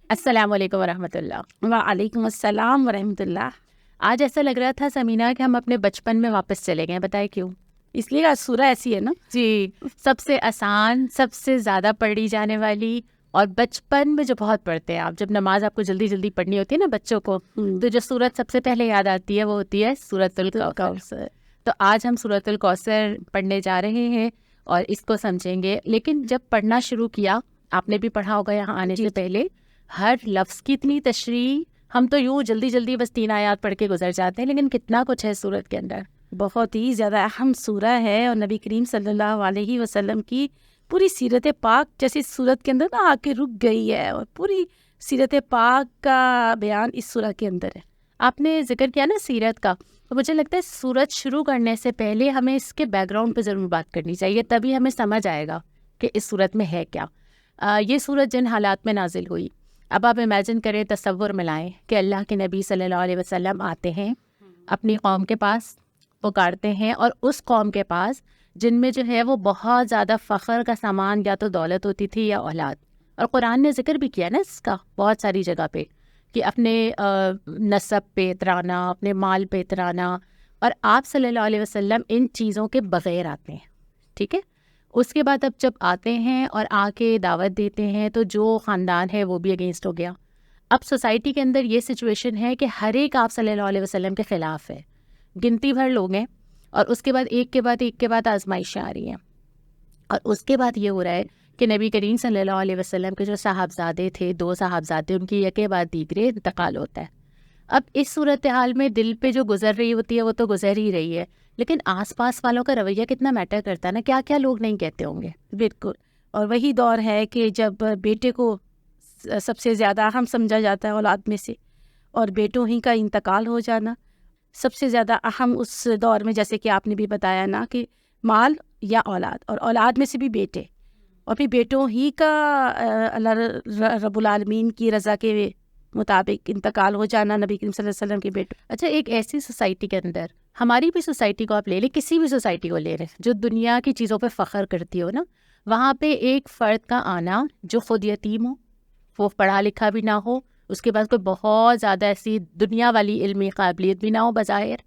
السلام علیکم ورحمۃ اللہ۔ وعلیکم السلام ورحمۃ اللہ۔ آج ایسا لگ رہا تھا سمینہ کہ ہم اپنے بچپن میں واپس چلے گئے، بتائیں کیوں؟ اس لیے آج سورہ ایسی ہے نا جی، سب سے آسان، سب سے زیادہ پڑھی جانے والی، اور بچپن میں جو بہت پڑھتے ہیں آپ، جب نماز آپ کو جلدی جلدی پڑھنی ہوتی ہے نا بچوں کو، تو جو سورت سب سے پہلے یاد آتی ہے وہ ہوتی ہے سورۃ الکوثر۔ تو آج ہم سورۃ الکوثر پڑھنے جا رہے ہیں اور اس کو سمجھیں گے۔ لیکن جب پڑھنا شروع کیا، آپ نے بھی پڑھا ہوگا یہاں آنے سے پہلے، ہر لفظ کی اتنی تشریح، ہم تو یوں جلدی جلدی بس 3 آیات پڑھ کے گزر جاتے ہیں، لیکن کتنا کچھ ہے سورت کے اندر۔ بہت ہی زیادہ اہم سورہ ہے، اور نبی کریم صلی اللہ علیہ وسلم کی پوری سیرت پاک جیسی سورت کے اندر نا آ کے رک گئی ہے، اور پوری سیرت پاک کا بیان اس سورہ کے اندر ہے۔ آپ نے ذکر کیا نا سیرت کا، تو مجھے لگتا ہے سورت شروع کرنے سے پہلے ہمیں اس کے بیک گراؤنڈ پہ ضرور بات کرنی چاہیے، تبھی ہمیں سمجھ آئے گا کہ اس سورت میں ہے کیا۔ یہ سورت جن حالات میں نازل ہوئی، اب آپ امیجن کریں، تصور ملائیں کہ اللہ کے نبی صلی اللہ علیہ وسلم آتے ہیں اپنی قوم کے پاس، پکارتے ہیں، اور اس قوم کے پاس جن میں جو ہے وہ بہت زیادہ فخر کا سامان یا تو دولت ہوتی تھی یا اولاد، اور قرآن نے ذکر بھی کیا نا اس کا بہت ساری جگہ پہ کہ اپنے نسب پہ اترانا، اپنے مال پہ اترانا، اور آپ صلی اللہ علیہ وسلم ان چیزوں کے بغیر آتے ہیں، ٹھیک ہے۔ اس کے بعد اب جب آتے ہیں اور آ کے دعوت دیتے ہیں تو جو خاندان ہے وہ بھی اگینسٹ ہو گیا۔ اب سوسائٹی کے اندر یہ سچویشن ہے کہ ہر ایک آپ صلی اللہ علیہ وسلم کے خلاف ہے، گنتی بھر لوگ ہیں، اور اس کے بعد ایک کے بعد آزمائشیں آ رہی ہیں، اور اس کے بعد یہ ہو رہا ہے کہ نبی کریم صلی اللہ علیہ وسلم کے جو صاحبزادے تھے، 2 صاحبزادے، ان کی یکے بعد دیگرے انتقال ہوتا ہے۔ اب اس صورتحال میں دل پہ جو گزر رہی ہوتی ہے وہ تو گزر ہی رہی ہے، لیکن آس پاس والوں کا رویہ کتنا میٹر کرتا ہے نا، کیا کیا لوگ نہیں کہتے ہوں گے۔ بالکل، اور وہی دور ہے کہ جب بیٹے کو سب سے زیادہ اہم سمجھا جاتا ہے اولاد میں سے، اور بیٹوں ہی کا انتقال ہو جانا سب سے زیادہ اہم اس دور میں، جیسے کہ آپ نے بھی بتایا نا کہ مال یا اولاد، اور اولاد میں سے بھی بیٹے، اور پھر بیٹوں ہی کا اللہ رب العالمین کی رضا کے مطابق انتقال ہو جانا نبی کریم صلی اللہ علیہ وسلم کے بیٹوں۔ اچھا، ایک ایسی سوسائٹی کے اندر، ہماری بھی سوسائٹی کو آپ لے لیں، کسی بھی سوسائٹی کو لے لیں جو دنیا کی چیزوں پہ فخر کرتی ہو نا، وہاں پہ ایک فرد کا آنا جو خود یتیم ہو، وہ پڑھا لکھا بھی نہ ہو، اس کے بعد کوئی بہت زیادہ ایسی دنیا والی علمی قابلیت بھی نہ ہو بظاہر،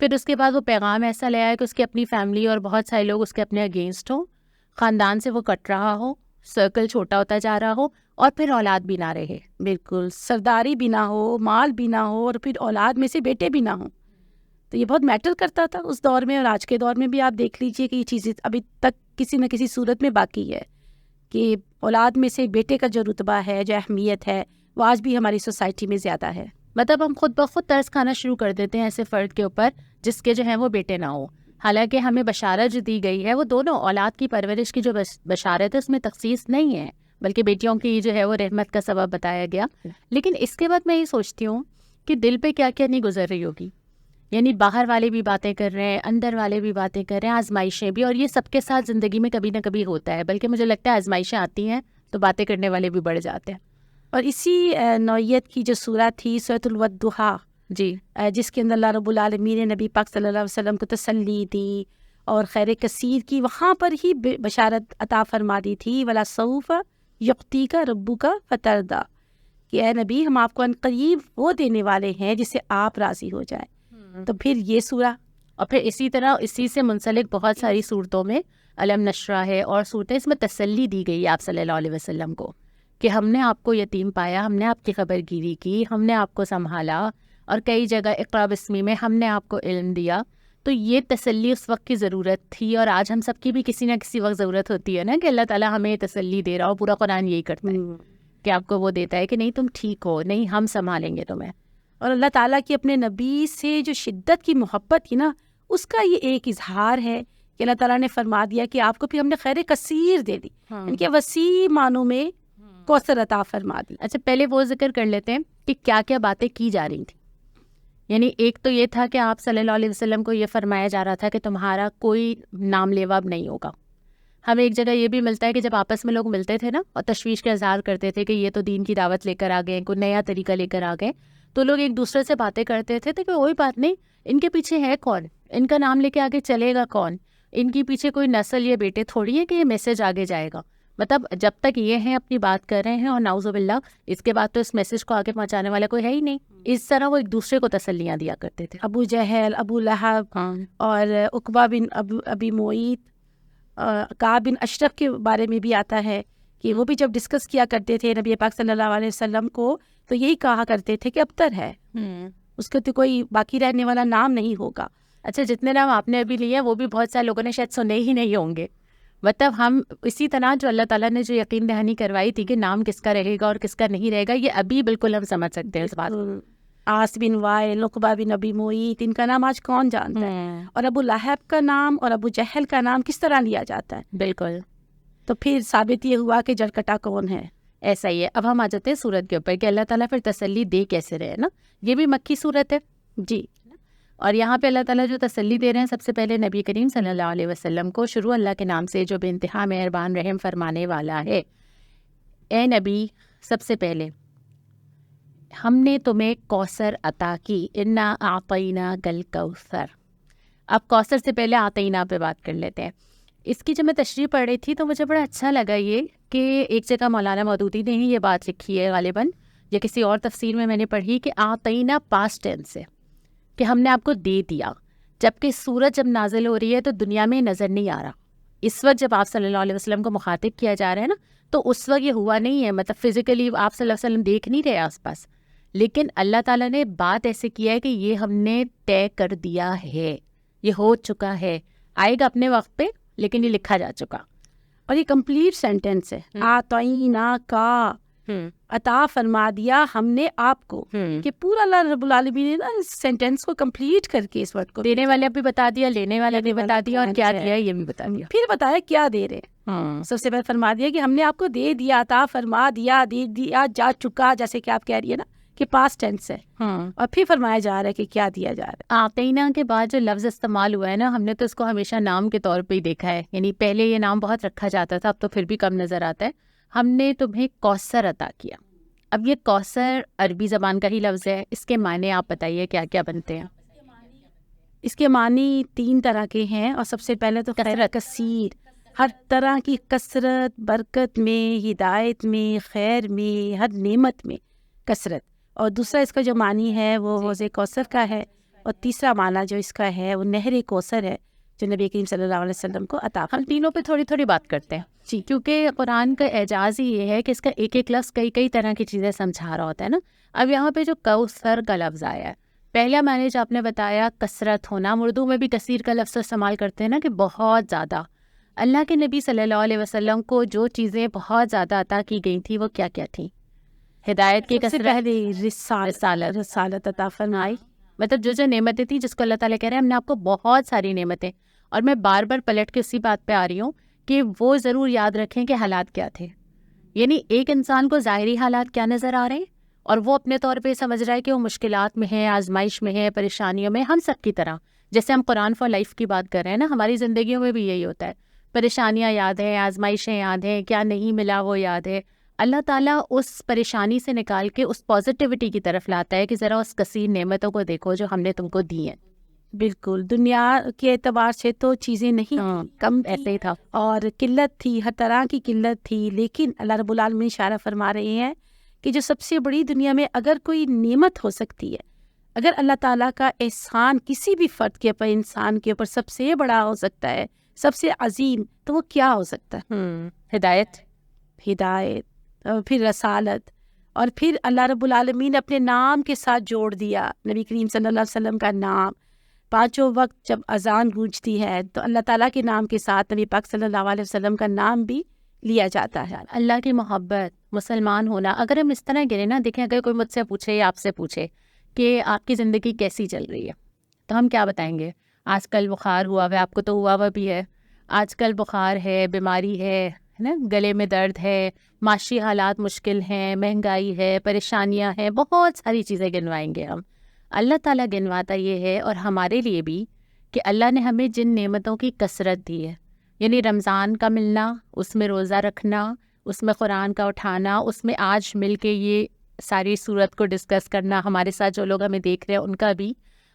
پھر اس کے بعد وہ پیغام ایسا لے آئے کہ اس کی اپنی فیملی اور بہت سارے لوگ اس کے اپنے اگینسٹ ہوں، خاندان سے وہ کٹ رہا ہو، سرکل چھوٹا ہوتا جا رہا ہو، اور پھر اولاد بھی نہ رہے۔ بالکل، سرداری بھی نہ ہو، مال بھی نہ ہو، اور پھر اولاد میں سے بیٹے بھی نہ ہوں، تو یہ بہت میٹر کرتا تھا اس دور میں، اور آج کے دور میں بھی آپ دیکھ لیجئے کہ یہ چیزیں ابھی تک کسی نہ کسی صورت میں باقی ہے، کہ اولاد میں سے بیٹے کا جو رتبہ ہے، جو اہمیت ہے، وہ آج بھی ہماری سوسائٹی میں زیادہ ہے۔ مطلب ہم خود بخود ترس کھانا شروع کر دیتے ہیں ایسے فرد کے اوپر جس کے جو ہیں وہ بیٹے نہ ہوں، حالانکہ ہمیں بشارت جو دی گئی ہے وہ دونوں اولاد کی پرورش کی جو بشارت ہے اس میں تخصیص نہیں ہے، بلکہ بیٹیوں کی جو ہے وہ رحمت کا سبب بتایا گیا۔ لیکن اس کے بعد میں یہ سوچتی ہوں کہ دل پہ کیا کیا نہیں گزر رہی ہوگی، یعنی باہر والے بھی باتیں کر رہے ہیں، اندر والے بھی باتیں کر رہے ہیں، آزمائشیں بھی، اور یہ سب کے ساتھ زندگی میں کبھی نہ کبھی ہوتا ہے، بلکہ مجھے لگتا ہے آزمائشیں آتی ہیں تو باتیں کرنے والے بھی بڑھ جاتے ہیں۔ اور اسی نوعیت کی جو سورہ تھی سورۃ الودحا، جی، جس کے اندر اللہ رب العالمین نے نبی پاک صلی اللہ علیہ وسلم کو تسلی دی اور خیر کثیر کی، وہاں پر ہی بشارت عطا فرما دی تھی، وَلَسَوْفَ يُعْطِيكَ رَبُّكَ فَتَرْضَىٰ، کہ اے نبی ہم آپ کو ان قریب وہ دینے والے ہیں جس سے آپ راضی ہو جائیں۔ تو پھر یہ سورہ، اور پھر اسی طرح اسی سے منسلک بہت ساری صورتوں میں علم نشرہ ہے اور صورتیں، اس میں تسلی دی گئی آپ صلی اللہ علیہ وسلم کو کہ ہم نے آپ کو یتیم پایا، ہم نے آپ کی خبر گیری کی، ہم نے آپ کو سنبھالا، اور کئی جگہ اقرا بسمی میں ہم نے آپ کو علم دیا۔ تو یہ تسلی اس وقت کی ضرورت تھی، اور آج ہم سب کی بھی کسی نہ کسی وقت ضرورت ہوتی ہے نا کہ اللہ تعالیٰ ہمیں تسلی دے رہا ہو۔ پورا قرآن یہی کرتا ہے کہ آپ کو وہ دیتا ہے کہ نہیں تم ٹھیک ہو، نہیں ہم سنبھالیں گے تمہیں۔ اور اللہ تعالیٰ کی اپنے نبی سے جو شدت کی محبت کی نا، اس کا یہ ایک اظہار ہے کہ اللہ تعالیٰ نے فرما دیا کہ آپ کو پھر ہم نے خیر کثیر دے دی، ان کے وسیع معنوں میں کوثر عطا فرما دی۔ اچھا، پہلے وہ ذکر کر لیتے ہیں کہ کیا کیا باتیں کی جا رہی تھیں۔ یعنی ایک تو یہ تھا کہ آپ صلی اللہ علیہ وسلم کو یہ فرمایا جا رہا تھا کہ تمہارا کوئی نام لیوا اب نہیں ہوگا۔ ہمیں ایک جگہ یہ بھی ملتا ہے کہ جب آپس میں لوگ ملتے تھے نا اور تشویش کا اظہار کرتے تھے کہ یہ تو دین کی دعوت لے کر آ گئے، کوئی نیا طریقہ لے کر آ گئے، تو لوگ ایک دوسرے سے باتیں کرتے تھے کہ کوئی بات نہیں، ان کے پیچھے ہے کون، ان کا نام لے کے آگے چلے گا کون، ان کے پیچھے کوئی نسل یا بیٹے تھوڑی ہے کہ یہ میسج آگے جائے گا۔ مطلب جب تک یہ ہیں اپنی بات کر رہے ہیں اور نعوذ باللہ اس کے بعد تو اس میسج کو آگے پہنچانے والا کوئی ہے ہی نہیں. اس طرح وہ ایک دوسرے کو تسلیاں دیا کرتے تھے. ابو جہل، ابو لہب اور عقبہ بن ابی معیط، کعب بن اشرف کے بارے میں بھی آتا ہے کہ وہ بھی جب ڈسکس کیا کرتے تھے نبی پاک صلی اللہ علیہ وسلم کو تو یہی کہا کرتے تھے کہ ابتر ہے، اس کو تو کوئی باقی رہنے والا نام نہیں ہوگا. اچھا، جتنے نام آپ نے ابھی لیے ہیں وہ بھی بہت سارے لوگوں نے شاید سنے ہی نہیں ہوں گے. مطلب ہم اسی طرح جو اللہ تعالیٰ نے جو یقین دہانی کروائی تھی کہ نام کس کا رہے گا اور کس کا نہیں رہے گا، یہ ابھی بالکل ہم سمجھ سکتے ہیں اس بات. عاص بن وائل، عقبہ بن ابی معیط، ان کا نام آج کون جانتا ہے؟ اور ابو لہب کا نام اور ابو جہل کا نام کس طرح لیا جاتا ہے؟ بالکل. تو پھر ثابت یہ ہوا کہ جڑکٹا کون ہے. ایسا ہی ہے. اب ہم آ جاتے ہیں سورت کے اوپر کہ اللہ تعالیٰ پھر تسلی دے کیسے رہے نا. یہ بھی مکی سورت ہے جی. اور یہاں پہ اللہ تعالیٰ جو تسلی دے رہے ہیں سب سے پہلے نبی کریم صلی اللہ علیہ وسلم کو شروع اللہ کے نام سے جو بے انتہا مہربان رحم فرمانے والا ہے. اے نبی، سب سے پہلے ہم نے تمہیں کوثر عطا کی، انا اعطینا کل کوثر. اب کوثر سے پہلے آتینا پہ بات کر لیتے ہیں. اس کی جب میں تشریح پڑھ رہی تھی تو مجھے بڑا اچھا لگا یہ کہ ایک جگہ مولانا مودودی نے ہی یہ بات لکھی ہے غالباً، یا کسی اور تفسیر میں نے پڑھی کہ آتینا پاسٹ ٹینس ہے، کہ ہم نے آپ کو دے دیا. جبکہ سورج جب نازل ہو رہی ہے تو دنیا میں نظر نہیں آ رہا. اس وقت جب آپ صلی اللہ علیہ وسلم کو مخاطب کیا جا رہا ہے نا، تو اس وقت یہ ہوا نہیں ہے، مطلب فزیکلی آپ صلی اللہ علیہ وسلم دیکھ نہیں رہے آس پاس، لیکن اللہ تعالیٰ نے بات ایسے کیا ہے کہ یہ ہم نے طے کر دیا ہے، یہ ہو چکا ہے، آئے گا اپنے وقت پہ، لیکن یہ لکھا جا چکا. اور یہ کمپلیٹ سینٹینس ہے، آتینا کا، عطا فرما دیا ہم نے آپ کو، کہ پورا اللہ رب العالمین نے نا اس سینٹینس کو کمپلیٹ کر کے اس ورڈ کو دینے والے بھی بتا دیا، لینے والے بھی بتا دیا، اور کیا دیا یہ بھی بتا دیا. پھر بتایا کیا دے رہے. سب سے پہلے فرما دیا کہ ہم نے آپ کو دے دیا، عطا فرما دیا، دے دیا جا چکا، جیسے کہ آپ کہہ رہی ہے نا کہ پاسٹ ٹینس ہے. اور پھر فرمایا جا رہا ہے کہ کیا دیا جا رہا ہے. آتینا کے بعد جو لفظ استعمال ہوا ہے نا، ہم نے تو اس کو ہمیشہ نام کے طور پہ ہی دیکھا ہے، یعنی پہلے یہ نام بہت رکھا جاتا تھا، اب تو پھر بھی کم نظر آتا ہے. ہم نے تمہیں کوثر عطا کیا. اب یہ کوثر عربی زبان کا ہی لفظ ہے، اس کے معنی آپ بتائیے کیا کیا بنتے ہیں؟ اس کے معنی 3 طرح کے ہیں، اور سب سے پہلے تو خیر کثیر، ہر طرح کی کثرت، برکت میں، ہدایت میں، خیر میں، ہر نعمت میں کثرت. اور دوسرا اس کا جو معنی ہے وہ حوض کوثر کا ہے، اور تیسرا معنی جو اس کا ہے وہ نہر کوثر ہے جو نبی کریم صلی اللہ علیہ وسلم کو عطا. ہم تینوں پہ تھوڑی تھوڑی بات کرتے ہیں جی، کیونکہ قرآن کا اعجاز ہی یہ ہے کہ اس کا ایک ایک لفظ کئی طرح کی چیزیں سمجھا رہا ہوتا ہے نا. اب یہاں پہ جو کوثر کا لفظ آیا ہے، پہلا معنی جو آپ نے بتایا کثرت ہونا، اردو میں بھی کثیر کا لفظ استعمال کرتے ہیں نا، کہ بہت زیادہ. اللہ کے نبی صلی اللہ علیہ وسلم کو جو چیزیں بہت زیادہ عطا کی گئی تھیں وہ کیا کیا تھیں؟ ہدایت کی سب سے پہلے رسالت عطا فرمائی. مطلب جو نعمتیں تھیں جس کو اللہ تعالیٰ کہہ رہے ہیں ہم نے آپ کو بہت ساری نعمتیں. اور میں بار بار پلٹ کے اسی بات پہ آ رہی ہوں کہ وہ ضرور یاد رکھیں کہ حالات کیا تھے. یعنی ایک انسان کو ظاہری حالات کیا نظر آ رہے ہیں اور وہ اپنے طور پہ سمجھ رہا ہے کہ وہ مشکلات میں ہے، آزمائش میں ہے، پریشانیوں میں. ہم سب کی طرح جیسے ہم قرآن فار لائف کی بات کر رہے ہیں نا، ہماری زندگیوں میں بھی یہی ہوتا ہے. پریشانیاں یاد ہیں، آزمائشیں یاد ہیں، کیا نہیں ملا وہ یاد ہے. اللہ تعالیٰ اس پریشانی سے نکال کے اس پازیٹیوٹی کی طرف لاتا ہے کہ ذرا اس کثیر نعمتوں کو دیکھو جو ہم نے تم کو دی ہیں. بالکل، دنیا کے اعتبار سے تو چیزیں نہیں کم ایسے ہی تھا، اور قلت تھی، ہر طرح کی قلت تھی، لیکن اللہ رب العالمین اشارہ فرما رہے ہیں کہ جو سب سے بڑی دنیا میں اگر کوئی نعمت ہو سکتی ہے، اگر اللہ تعالیٰ کا احسان کسی بھی فرد کے اوپر، انسان کے اوپر سب سے بڑا ہو سکتا ہے، سب سے عظیم، تو وہ کیا ہو سکتا ہے؟ ہدایت، اور پھر رسالت، اور پھر اللہ رب العالمین نے اپنے نام کے ساتھ جوڑ دیا نبی کریم صلی اللہ علیہ وسلم کا نام. 5 وقت جب اذان گونجتی ہے تو اللہ تعالیٰ کے نام کے ساتھ نبی پاک صلی اللہ علیہ وسلم کا نام بھی لیا جاتا ہے. اللہ کی محبت، مسلمان ہونا. اگر ہم اس طرح گرے نا، دیکھیں اگر کوئی مجھ سے پوچھے یا آپ سے پوچھے کہ آپ کی زندگی کیسی چل رہی ہے، تو ہم کیا بتائیں گے؟ آج کل بخار ہوا ہوا ہے، آپ کو تو ہوا ہوا بھی ہے. آج کل بخار ہے، بیماری ہے نا، گلے میں درد ہے، معاشی حالات مشکل ہیں، مہنگائی ہے، پریشانیاں ہیں، بہت ساری چیزیں گنوائیں گے ہم. اللہ تعالیٰ گنواتا یہ ہے، اور ہمارے لیے بھی، کہ اللہ نے ہمیں جن نعمتوں کی کثرت دی ہے، یعنی رمضان کا ملنا، اس میں روزہ رکھنا، اس میں قرآن کا اٹھانا، اس میں آج مل کے یہ ساری صورت کو ڈسکس کرنا، ہمارے ساتھ جو لوگ ہمیں دیکھ رہے ہیں ان کا بھی،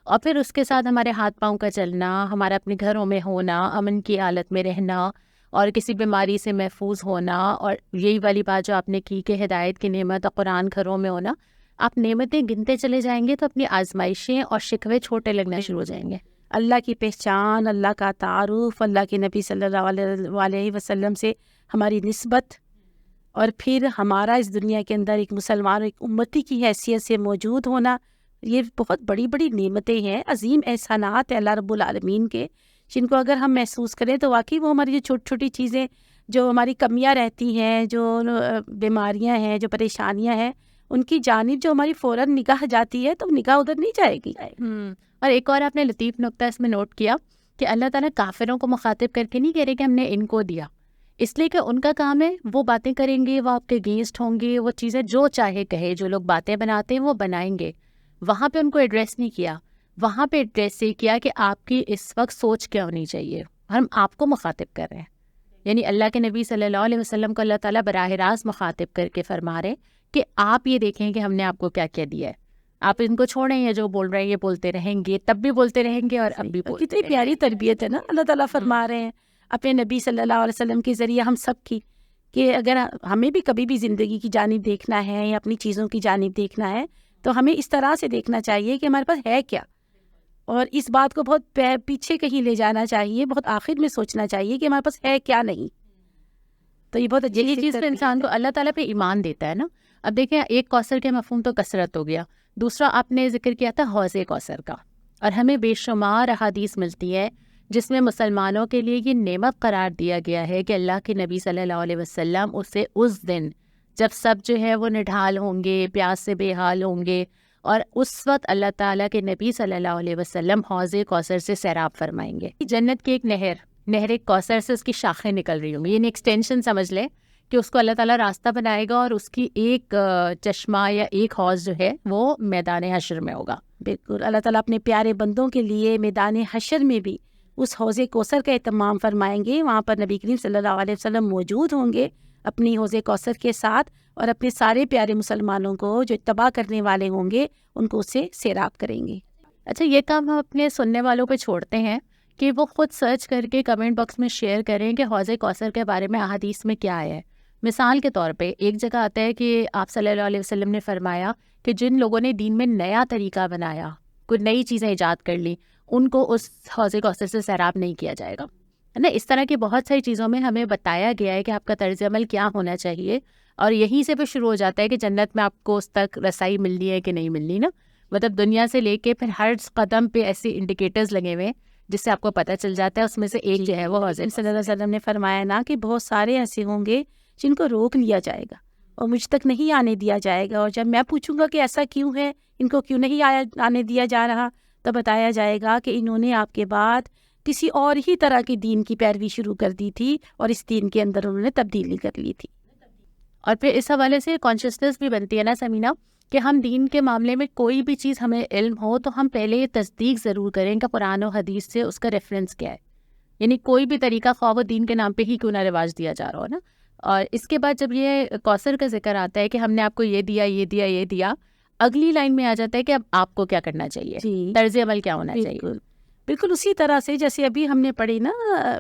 اور پھر اس کے ساتھ ہمارے ہاتھ پاؤں کا چلنا، ہمارا اپنے گھروں میں ہونا، امن کی حالت میں رہنا، اور کسی بیماری سے محفوظ ہونا، اور یہی والی بات جو آپ نے کی کہ ہدایت کی نعمت اور قرآن گھروں میں ہونا، آپ نعمتیں گنتے چلے جائیں گے تو اپنی آزمائشیں اور شکوے چھوٹے لگنا شروع ہو جائیں گے. اللہ کی پہچان، اللہ کا تعارف، اللہ کے نبی صلی اللہ علیہ وسلم سے ہماری نسبت، اور پھر ہمارا اس دنیا کے اندر ایک مسلمان اور ایک امتی کی حیثیت سے موجود ہونا، یہ بہت بڑی بڑی نعمتیں ہیں، عظیم احسانات ہیں اللہ رب العالمین کے، جن کو اگر ہم محسوس کریں تو واقعی وہ ہماری جو چھوٹی چھوٹی چیزیں، جو ہماری کمیاں رہتی ہیں، جو بیماریاں ہیں، جو پریشانیاں ہیں، ان کی جانب جو ہماری فوراً نگاہ جاتی ہے تو نگاہ ادھر نہیں جائے گی. اور ایک اور آپ نے لطیف نقطہ اس میں نوٹ کیا کہ اللہ تعالیٰ کافروں کو مخاطب کر کے نہیں کہہ رہے کہ ہم نے ان کو دیا، اس لیے کہ ان کا کام ہے وہ باتیں کریں گے، وہ آپ کے اگینسٹ ہوں گے، وہ چیزیں جو چاہے کہے، جو لوگ باتیں بناتے ہیں وہ بنائیں گے. وہاں پہ ان کو ایڈریس نہیں کیا، وہاں پہ ایڈریس یہ کیا کہ آپ کی اس وقت سوچ کیا ہونی چاہیے. ہم آپ کو مخاطب کر رہے ہیں، یعنی اللہ کے نبی صلی اللہ علیہ وسلم کو اللہ تعالیٰ براہ راست مخاطب کر کے فرما رہے کہ آپ یہ دیکھیں کہ ہم نے آپ کو کیا کیا دیا ہے. آپ ان کو چھوڑیں، یہ جو بول رہے ہیں یہ بولتے رہیں گے، تب بھی بولتے رہیں گے اور اب بھی بولتے کتنی پیاری تربیت ہے نا اللہ تعالیٰ فرما رہے ہیں اپنے نبی صلی اللہ علیہ وسلم کے ذریعے ہم سب کی، کہ اگر ہمیں بھی کبھی بھی زندگی کی جانب دیکھنا ہے یا اپنی چیزوں کی جانب دیکھنا ہے تو ہمیں اس طرح سے دیکھنا چاہیے کہ ہمارے پاس ہے کیا، اور اس بات کو بہت پیچھے کہیں لے جانا چاہیے، بہت آخر میں سوچنا چاہیے کہ ہمارے پاس ہے کیا نہیں. تو یہ بہت یہی چیز پہ انسان کو اللہ تعالیٰ پہ ایمان دیتا ہے نا. اب دیکھیں، ایک کوثر کے مفہوم تو کثرت ہو گیا، دوسرا آپ نے ذکر کیا تھا حوض کوثر کا، اور ہمیں بے شمار احادیث ملتی ہے جس میں مسلمانوں کے لیے یہ نعمت قرار دیا گیا ہے کہ اللہ کے نبی صلی اللہ علیہ وسلم اسے اس دن جب سب جو ہے وہ نڈھال ہوں گے، پیاس سے بے حال ہوں گے، اور اس وقت اللہ تعالیٰ کے نبی صلی اللہ علیہ وسلم حوض کوثر سے سیراب فرمائیں گے. جنت کی ایک نہر کوثر سے اس کی شاخیں نکل رہی ہوں گی، یعنی ایکسٹینشن سمجھ لیں کہ اس کو اللہ تعالیٰ راستہ بنائے گا، اور اس کی ایک چشمہ یا ایک حوض جو ہے وہ میدان حشر میں ہوگا. بالکل اللہ تعالیٰ اپنے پیارے بندوں کے لیے میدان حشر میں بھی اس حوض کوثر کا اہتمام فرمائیں گے. وہاں پر نبی کریم صلی اللہ علیہ وسلم موجود ہوں گے اپنی حوض کوثر کے ساتھ، اور اپنے سارے پیارے مسلمانوں کو جو اتباع کرنے والے ہوں گے ان کو اسے سیراب کریں گے. اچھا، یہ کام ہم اپنے سننے والوں پہ چھوڑتے ہیں کہ وہ خود سرچ کر کے کمنٹ باکس میں شیئر کریں کہ حوض کوثر کے بارے میں احادیث میں کیا ہے. مثال کے طور پہ ایک جگہ آتا ہے کہ آپ صلی اللہ علیہ وسلم نے فرمایا کہ جن لوگوں نے دین میں نیا طریقہ بنایا، کوئی نئی چیزیں ایجاد کر لی، ان کو اس حوض کوثر سے سیراب نہیں کیا جائے گا، ہے نا. اس طرح کی بہت ساری چیزوں میں ہمیں بتایا گیا ہے کہ آپ کا طرز عمل کیا ہونا چاہیے، اور یہیں سے پھر شروع ہو جاتا ہے کہ جنت میں آپ کو اس تک رسائی ملنی ہے کہ نہیں ملنی نا. مطلب دنیا سے لے کے پھر ہر قدم پہ ایسے انڈیکیٹرز لگے ہوئے ہیں جس سے آپ کو پتہ چل جاتا ہے. اس میں سے ایک جو ہے وہ حوض صلی اللہ علیہ وسلم نے فرمایا نا کہ بہت سارے ایسے ہوں گے جن کو روک لیا جائے گا اور مجھ تک نہیں آنے دیا جائے گا، اور جب میں پوچھوں گا کہ ایسا کیوں ہے، ان کو کیوں نہیں آنے دیا جا رہا، تو بتایا جائے گا کہ انہوں نے آپ کے بعد کسی اور ہی طرح کی دین کی پیروی شروع کر دی تھی، اور اس دین کے اندر انہوں نے تبدیلی کر لی تھی. اور پھر اس حوالے سے کانشیسنس بھی بنتی ہے نا سمینہ، کہ ہم دین کے معاملے میں کوئی بھی چیز ہمیں علم ہو تو ہم پہلے یہ تصدیق ضرور کریں کہ قرآن و حدیث سے اس کا ریفرنس کیا ہے. یعنی کوئی بھی طریقہ خواہ دین کے نام پہ ہی کیوں نہ رواج دیا جا رہا ہو نا. اور اس کے بعد جب یہ کوثر کا ذکر آتا ہے کہ ہم نے آپ کو یہ دیا یہ دیا یہ دیا، اگلی لائن میں آ جاتا ہے کہ اب آپ کو کیا کرنا چاہیے، طرز عمل کیا ہونا چاہیے. بالکل اسی طرح سے جیسے ابھی ہم نے پڑھی نا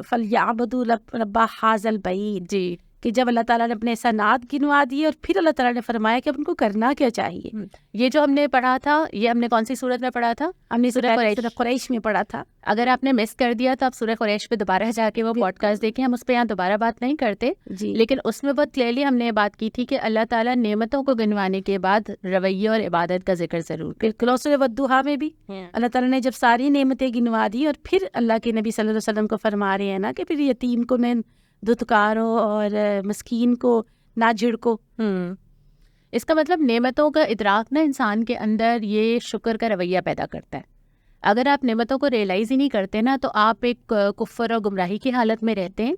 فَلْيَعْبُدُوا رَبَّ هَٰذَا الْبَيْتِ، جی، کہ جب اللہ تعالیٰ نے اپنے احسانات گنوا دیے اور پھر اللہ تعالیٰ نے فرمایا کہ اب ان کو کرنا کیا چاہیے. یہ جو ہم نے پڑھا تھا، یہ ہم نے کون سی سورت میں پڑھا تھا؟ ہم نے سورہ قریش میں پڑھا تھا. اگر آپ نے مس کر دیا تو آپ سورہ قریش پہ دوبارہ جا کے وہ پوڈ کاسٹ دیکھیں، ہم اس پہ یہاں دوبارہ بات نہیں کرتے جی، لیکن اس میں بہت کلیئرلی ہم نے یہ بات کی تھی کہ اللہ تعالیٰ نعمتوں کو گنوانے کے بعد رویے اور عبادت کا ذکر ضرور. بالکل. سورہ والضحیٰ میں بھی اللہ تعالیٰ نے جب ساری نعمتیں گنوا دی اور پھر اللہ کے نبی صلی اللہ علیہ وسلم کو فرما رہے ہیں نا کہ پھر یتیم کو میں دھتکارو اور مسکین کو نہ جھڑکو. اس کا مطلب نعمتوں کا ادراک نا انسان کے اندر یہ شکر کا رویہ پیدا کرتا ہے. اگر آپ نعمتوں کو ریئلائز ہی نہیں کرتے نا تو آپ ایک کفر اور گمراہی کی حالت میں رہتے ہیں.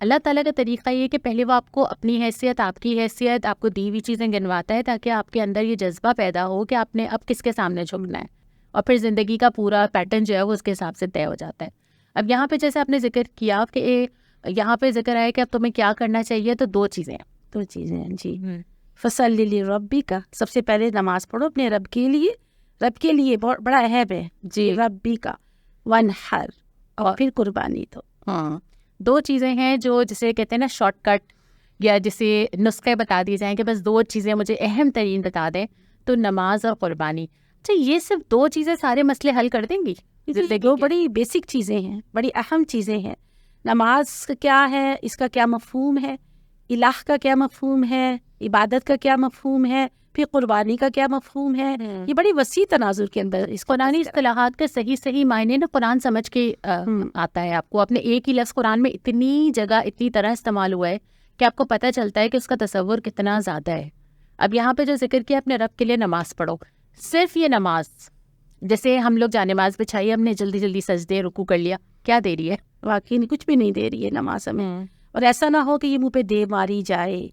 اللہ تعالیٰ کا طریقہ یہ کہ پہلے وہ آپ کو اپنی حیثیت، آپ کی حیثیت، آپ کو دی ہوئی چیزیں گنواتا ہے تاکہ آپ کے اندر یہ جذبہ پیدا ہو کہ آپ نے اب کس کے سامنے جھکنا ہے، اور پھر زندگی کا پورا پیٹرن جو ہے وہ اس کے حساب سے طے ہو جاتا ہے. اب یہاں پہ جیسے آپ نے ذکر کیا کہ یہاں پہ ذکر آیا کہ اب تمہیں کیا کرنا چاہیے، تو دو چیزیں ہیں جی. فَصَلِّ لِرَبِّكَ، سب سے پہلے نماز پڑھو اپنے رب کے لیے. رب کے لیے بہت بڑا اہم ہے جی. ربی کا وَانْحَرْ، اور پھر قربانی دو. دو چیزیں ہیں جو جسے کہتے ہیں نا شارٹ کٹ یا جسے نسخے بتا دیے جائیں کہ بس دو چیزیں مجھے اہم ترین بتا دیں تو نماز اور قربانی. اچھا یہ صرف دو چیزیں سارے مسئلے حل کر دیں گی؟ دو بڑی بیسک چیزیں ہیں, بڑی اہم چیزیں ہیں. نماز کیا ہے, اس کا کیا مفہوم ہے, الہ کا کیا مفہوم ہے, عبادت کا کیا مفہوم ہے, پھر قربانی کا کیا مفہوم ہے. یہ بڑی وسیع تناظر کے اندر اس قرآنی اصطلاحات کا صحیح معنی نا قرآن سمجھ کے آتا ہے آپ کو. اپنے ایک ہی لفظ قرآن میں اتنی جگہ اتنی طرح استعمال ہوا ہے کہ آپ کو پتہ چلتا ہے کہ اس کا تصور کتنا زیادہ ہے. اب یہاں پہ جو ذکر کیا اپنے رب کے لیے نماز پڑھو, صرف یہ نماز, جیسے ہم لوگ جانماز بچھائی, ہم نے جلدی جلدی سجدے رکوع کر لیا, کیا دے رہی ہے؟ واقعی کچھ بھی نہیں دے رہی ہے نماز ہمیں. اور ایسا نہ ہو کہ یہ منہ پہ دے ماری جائے,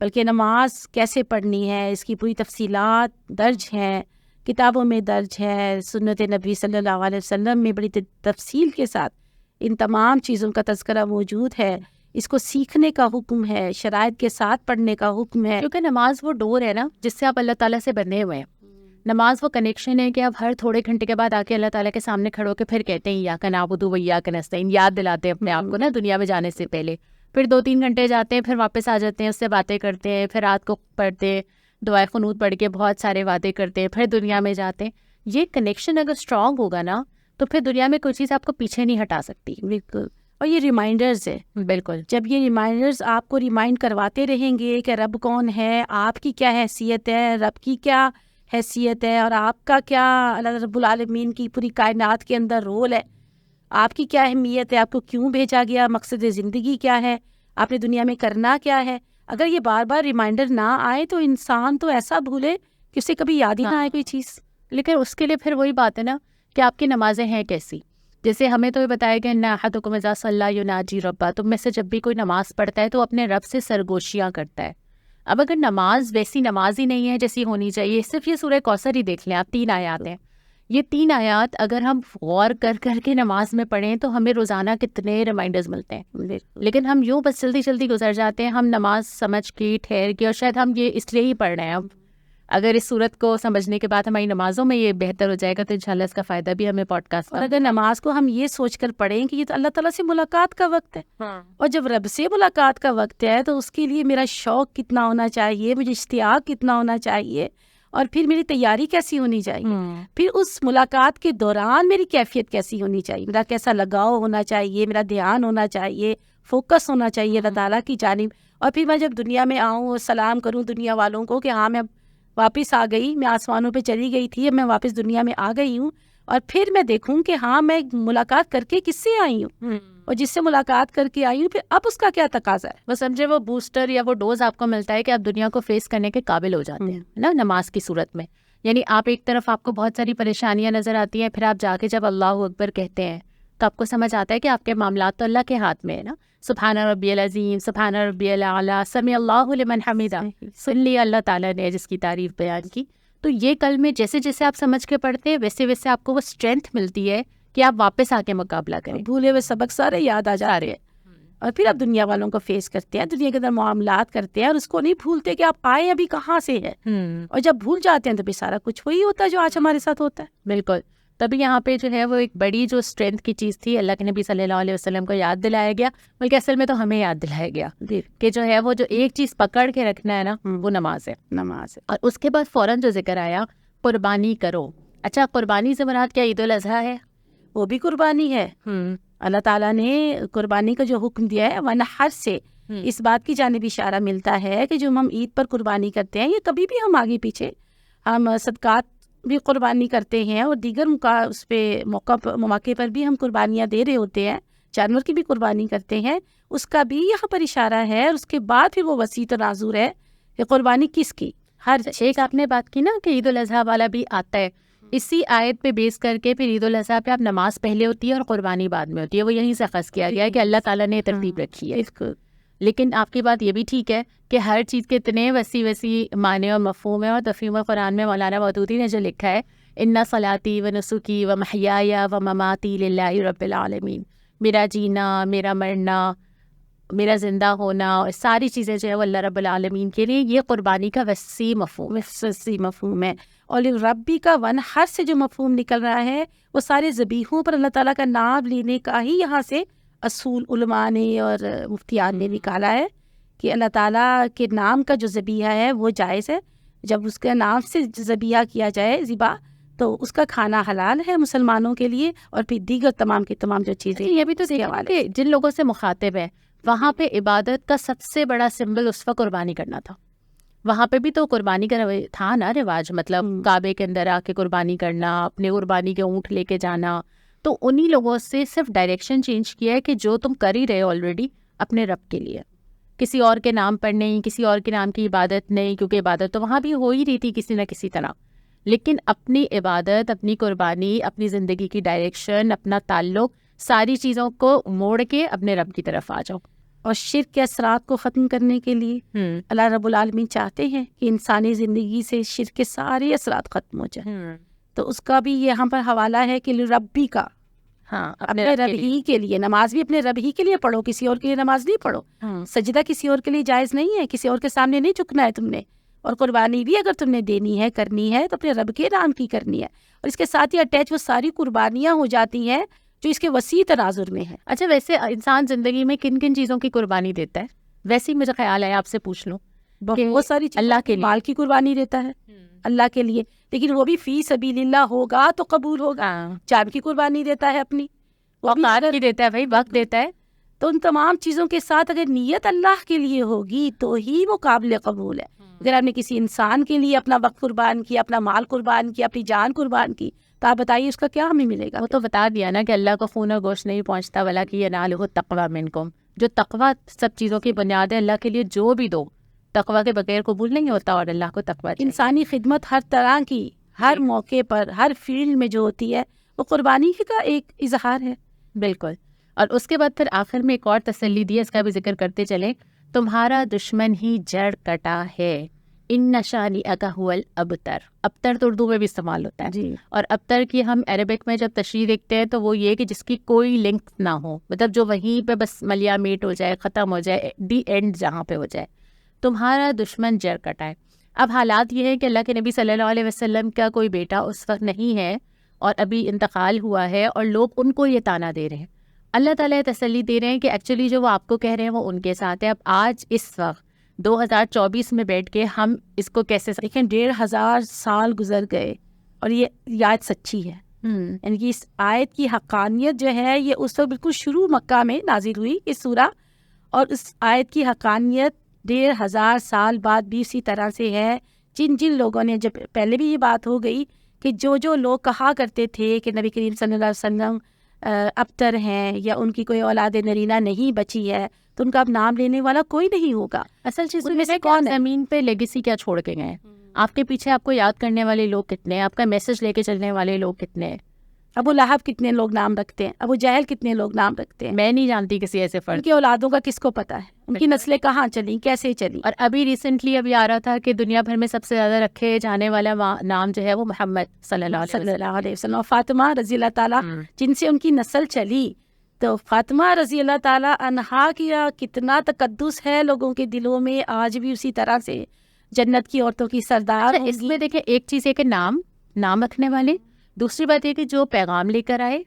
بلکہ نماز کیسے پڑھنی ہے اس کی پوری تفصیلات درج ہیں, کتابوں میں درج ہے, سنت نبی صلی اللہ علیہ وسلم میں بڑی تفصیل کے ساتھ ان تمام چیزوں کا تذکرہ موجود ہے. اس کو سیکھنے کا حکم ہے, شرائط کے ساتھ پڑھنے کا حکم ہے, کیونکہ نماز وہ ڈور ہے نا جس سے آپ اللہ تعالیٰ سے بندھے ہوئے ہیں. نماز وہ کنیکشن ہے کہ آپ ہر تھوڑے گھنٹے کے بعد آ کے اللہ تعالیٰ کے سامنے کھڑے ہو کے پھر کہتے ہیں یا نعبد و ایاک نستعین, یاد دلاتے ہیں اپنے آپ کو نا دنیا میں جانے سے پہلے. پھر 2-3 گھنٹے جاتے ہیں, پھر واپس آ جاتے ہیں, اس سے باتیں کرتے ہیں, پھر رات کو پڑھتے ہیں, دعائے قنوت پڑھ کے بہت سارے وعدے کرتے ہیں, پھر دنیا میں جاتے ہیں. یہ کنیکشن اگر اسٹرانگ ہوگا نا تو پھر دنیا میں کوئی چیز آپ کو پیچھے نہیں ہٹا سکتی. بالکل. اور یہ ریمائنڈرز ہے. بالکل. جب یہ ریمائنڈرز آپ کو ریمائنڈ کرواتے رہیں گے کہ رب کون ہے, آپ کی کیا حیثیت ہے, رب کی کیا حیثیت ہے, اور آپ کا کیا اللہ رب العالمین کی پوری کائنات کے اندر رول ہے, آپ کی کیا اہمیت ہے, آپ کو کیوں بھیجا گیا, مقصد زندگی کیا ہے, آپ نے دنیا میں کرنا کیا ہے. اگر یہ بار بار ریمائنڈر نہ آئے تو انسان تو ایسا بھولے کہ اسے کبھی یاد ہی نہ آئے کوئی چیز. لیکن اس کے لیے پھر وہی بات ہے نا کہ آپ کی نمازیں ہیں کیسی. جیسے ہمیں تو یہ بتایا کہ ان احدکم اذا صلی یناجی ربہ, تم میں سے جب بھی کوئی نماز پڑھتا ہے تو اپنے رب سے سرگوشیاں کرتا ہے. اب اگر نماز ویسی نماز ہی نہیں ہے جیسی ہونی چاہیے, صرف یہ سورہ کوثر ہی دیکھ لیں آپ, 3 آیات ہیں. یہ 3 آیات اگر ہم غور کر کے نماز میں پڑھیں تو ہمیں روزانہ کتنے ریمائنڈرز ملتے ہیں. لیکن ہم یوں بس جلدی جلدی گزر جاتے ہیں, ہم نماز سمجھ کے ٹھہر کے, اور شاید ہم یہ اس لیے ہی پڑھ رہے ہیں. اب اگر اس صورت کو سمجھنے کے بعد ہماری نمازوں میں یہ بہتر ہو جائے گا تو انشاءاللہ اس کا فائدہ بھی ہمیں پوڈ کاسٹ. اور اگر نماز کو ہم یہ سوچ کر پڑھیں کہ یہ تو اللہ تعالیٰ سے ملاقات کا وقت ہے, اور جب رب سے ملاقات کا وقت ہے تو اس کے لیے میرا شوق کتنا ہونا چاہیے, مجھے اشتیاق کتنا ہونا چاہیے, اور پھر میری تیاری کیسی ہونی چاہیے, پھر اس ملاقات کے دوران میری کیفیت کیسی ہونی چاہیے, میرا کیسا لگاؤ ہونا چاہیے, میرا دھیان ہونا چاہیے, فوکس ہونا چاہیے اللہ تعالیٰ کی جانب. اور پھر میں جب دنیا میں آؤں اور سلام کروں دنیا والوں کو کہ ہاں میں واپس آ گئی, میں آسمانوں پہ چلی گئی تھی, اب میں واپس دنیا میں آ گئی ہوں, اور پھر میں دیکھوں کہ ہاں میں ملاقات کر کے کس سے آئی ہوں, اور جس سے ملاقات کر کے آئی ہوں پھر اب اس کا کیا تقاضا ہے. بس سمجھے وہ بوسٹر یا وہ ڈوز آپ کو ملتا ہے کہ آپ دنیا کو فیس کرنے کے قابل ہو جاتے ہیں نا نماز کی صورت میں. یعنی آپ ایک طرف آپ کو بہت ساری پریشانیاں نظر آتی ہیں, پھر آپ جا کے جب اللہ اکبر کہتے ہیں تو آپ کو سمجھ آتا ہے کہ آپ کے معاملات تو اللہ کے ہاتھ میں ہے نا. سبحان ربی العظیم, سبحان ربی الاعلیٰ, سمع اللہ لمن حمدہ, سن لیا اللہ تعالیٰ نے جس کی تعریف بیان کی. تو یہ کلمے جیسے جیسے آپ سمجھ کے پڑھتے ہیں ویسے ویسے آپ کو وہ اسٹرینتھ ملتی ہے کہ آپ واپس آ کے مقابلہ کریں. بھولے ہوئے سبق سارے یاد آ جا رہے ہیں, اور پھر آپ دنیا والوں کو فیس کرتے ہیں, دنیا کے اندر معاملات کرتے ہیں, اور اس کو نہیں بھولتے کہ آپ آئے ابھی کہاں سے ہے. اور جب بھول جاتے ہیں تو پھر سارا کچھ وہی ہوتا ہے جو آج ہمارے ساتھ ہوتا ہے. بالکل. تبھی یہاں پہ جو ہے وہ ایک بڑی جو اسٹرینتھ کی چیز تھی اللہ کے نبی صلی اللہ علیہ وسلم کو یاد دلایا گیا, بلکہ اصل میں تو ہمیں یاد دلایا گیا کہ جو ہے وہ جو ایک چیز پکڑ کے رکھنا ہے نا وہ نماز ہے. اور اس کے بعد فوراً جو ذکر آیا قربانی کرو. اچھا, قربانی سے مراد کیا عید الاضحیٰ ہے؟ وہ بھی قربانی ہے. اللہ تعالیٰ نے قربانی کا جو حکم دیا ہے ونحر سے اس بات کی جانب اشارہ ملتا ہے کہ جو ہم عید پر قربانی کرتے ہیں, یہ کبھی بھی ہم آگے پیچھے ہم صدقات بھی قربانی کرتے ہیں, اور دیگر اس پہ مواقع پر بھی ہم قربانیاں دے رہے ہوتے ہیں, جانور کی بھی قربانی کرتے ہیں, اس کا بھی یہاں پر اشارہ ہے. اور اس کے بعد پھر وہ وسیع تناظر ہے کہ قربانی کس کی. ہر ایک آپ نے بات کی نا کہ عید الاضحیٰ والا بھی آتا ہے, اسی آیت پہ بیس کر کے پھر عید الاضحیٰ پہ آپ نماز پہلے ہوتی ہے اور قربانی بعد میں ہوتی ہے. وہ یہیں سے خاص کیا گیا ہے کہ اللہ تعالیٰ نے ترتیب رکھی ہے. لیکن آپ کی بات یہ بھی ٹھیک ہے کہ ہر چیز کے اتنے وسیع معنی اور مفہوم ہے, اور تفہیم قرآن میں مولانا مودودی نے جو لکھا ہے ان صلاتی و نسکی و محیای و مماتی للہ رب العالمین, میرا جینا, میرا مرنا, میرا زندہ ہونا, اور ساری چیزیں جو ہے وہ اللہ رب العالمین کے لیے, یہ قربانی کا وسیع مفہوم ہے. اور ربی کا ونحر سے جو مفہوم نکل رہا ہے وہ سارے ذبیحوں پر اللہ تعالیٰ کا نام لینے کا ہی یہاں سے اصول علماء نے اور مفتیان نے نکالا ہے کہ اللہ تعالیٰ کے نام کا جو ذبیحہ ہے وہ جائز ہے. جب اس کے نام سے ذبیحہ کیا جائے ذبح تو اس کا کھانا حلال ہے مسلمانوں کے لیے. اور پھر دیگر تمام کی تمام جو چیزیں یہ بھی تو دیکھا کہ جن لوگوں سے مخاطب ہے وہاں پہ عبادت کا سب سے بڑا سمبل اس وقت قربانی کرنا تھا. وہاں پہ بھی تو قربانی کا تھا نا رواج, مطلب کعبے کے اندر آ کے قربانی کرنا, اپنے قربانی کے اونٹ لے کے جانا. تو انہی لوگوں سے صرف ڈائریکشن چینج کیا ہے کہ جو تم کر ہی رہے ہو آلریڈی اپنے رب کے لیے, کسی اور کے نام پر نہیں, کسی اور کے نام کی عبادت نہیں, کیونکہ عبادت تو وہاں بھی ہو ہی رہی تھی کسی نہ کسی طرح. لیکن اپنی عبادت, اپنی قربانی, اپنی زندگی کی ڈائریکشن, اپنا تعلق, ساری چیزوں کو موڑ کے اپنے رب کی طرف آ جاؤ. اور شرک کے اثرات کو ختم کرنے کے لیے اللہ رب العالمین چاہتے ہیں کہ انسانی زندگی سے شرک کے سارے اثرات ختم ہو جائیں. تو اس کا بھی یہاں پر حوالہ ہے کہ ربی کا, ہاں, اپنے رب ہی کے لیے. نماز بھی اپنے رب ہی کے لیے پڑھو, کسی اور کے لیے نماز نہیں پڑھو. سجدہ کسی اور کے لیے جائز نہیں ہے, کسی اور کے سامنے نہیں جھکنا ہے تم نے. اور قربانی بھی اگر تم نے دینی ہے, کرنی ہے, تو اپنے رب کے نام کی کرنی ہے. اور اس کے ساتھ ہی اٹیچ وہ ساری قربانیاں ہو جاتی ہیں جو اس کے وسیع تناظر میں ہے. اچھا, ویسے انسان زندگی میں کن کن چیزوں کی قربانی دیتا ہے؟ ویسے ہی مجھے خیال ہے آپ سے پوچھ لوں. بہت ساری چیزیں. اللہ کے لیے مال کی قربانی دیتا ہے اللہ کے لیے, لیکن وہ بھی فی سبیل اللہ ہوگا تو قبول ہوگا. جان کی قربانی دیتا ہے اپنی, وقت بھی دیتا ہے, بھائی وقت دیتا ہے. تو ان تمام چیزوں کے ساتھ اگر نیت اللہ کے لیے ہوگی تو ہی وہ قابل قبول ہے. اگر آپ نے کسی انسان کے لیے اپنا وقت قربان کیا, اپنا مال قربان کیا, اپنی جان قربان کی, تو آپ بتائیے اس کا کیا ہمیں ملے گا؟ وہ تو بتا دیا نا کہ اللہ کو خون و گوشت نہیں پہنچتا, ولیکن ینالہ التقویٰ منکم. جو تقویٰ سب چیزوں کی بنیاد ہے, اللہ کے لیے جو بھی دو تقویٰ کے بغیر قبول نہیں ہوتا. اور اللہ کو تقویٰ چاہیے. انسانی خدمت ہر طرح کی, ہر موقع پر, ہر فیلڈ میں جو ہوتی ہے وہ قربانی کا ایک اظہار ہے. بالکل. اور اس کے بعد پھر آخر میں ایک اور تسلی دی, اس کا بھی ذکر کرتے چلیں. تمہارا دشمن ہی جڑ کٹا ہے, ان شانئک هو الابتر. ابتر تو اردو میں بھی استعمال ہوتا ہے جی. اور ابتر کی ہم عربک میں جب تشریح دیکھتے ہیں تو وہ یہ کہ جس کی کوئی لنک نہ ہو, مطلب جو وہیں پہ بس ملیا میٹ ہو جائے, ختم ہو جائے, دی اینڈ جہاں پہ ہو جائے. تمہارا دشمن جڑ کٹا ہے. اب حالات یہ ہے کہ اللہ کے نبی صلی اللہ علیہ وسلم کا کوئی بیٹا اس وقت نہیں ہے اور ابھی انتقال ہوا ہے, اور لوگ ان کو یہ تانا دے رہے ہیں. اللہ تعالیٰ تسلی دے رہے ہیں کہ ایکچولی جو وہ آپ کو کہہ رہے ہیں وہ ان کے ساتھ ہے. اب آج اس وقت 2024 میں بیٹھ کے ہم اس کو کیسے دیکھیں, 1500 سال گزر گئے اور یہ آیت سچی ہے. یعنی کہ اس آیت کی حقانیت جو ہے یہ اس وقت بالکل شروع مکہ میں نازل ہوئی اس سورہ, اور اس آیت کی حقانیت 1500 سال بعد بھی اسی طرح سے ہے. جن لوگوں نے, جب پہلے بھی یہ بات ہو گئی کہ جو لوگ کہا کرتے تھے کہ نبی کریم صلی اللہ علیہ وسلم ابتر ہیں یا ان کی کوئی اولاد نرینہ نہیں بچی ہے, تو ان کا اب نام لینے والا کوئی نہیں ہوگا. اصل چیز میں سے کون زمین پہ لیگیسی کیا چھوڑ کے گئے ہیں؟ آپ کے پیچھے آپ کو یاد کرنے والے لوگ کتنے ہیں, آپ کا میسج لے کے چلنے والے لوگ کتنے ہیں؟ ابو لہب کتنے لوگ نام رکھتے ہیں, ابو جہل کتنے لوگ نام رکھتے ہیں. میں نہیں جانتی کسی ایسے فرد. ان کی اولادوں کا کس کو پتا ہے, ان کی نسلیں کہاں چلیں, کیسے چلیں. اور ابھی ریسنٹلی ابھی آ رہا تھا کہ دنیا بھر میں سب سے زیادہ رکھے جانے والا نام جو ہے وہ محمد صلی اللہ علیہ وسلم. فاطمہ رضی اللہ تعالیٰ جن سے ان کی نسل چلی, تو فاطمہ رضی اللہ تعالیٰ عنہا کی کتنا تقدس ہے لوگوں کے دلوں میں آج بھی, اسی طرح سے جنت کی عورتوں کی سردار. اس میں دیکھیں ایک چیز ہے کہ نام رکھنے والے, دوسری بات یہ کہ جو پیغام لے کر آئے,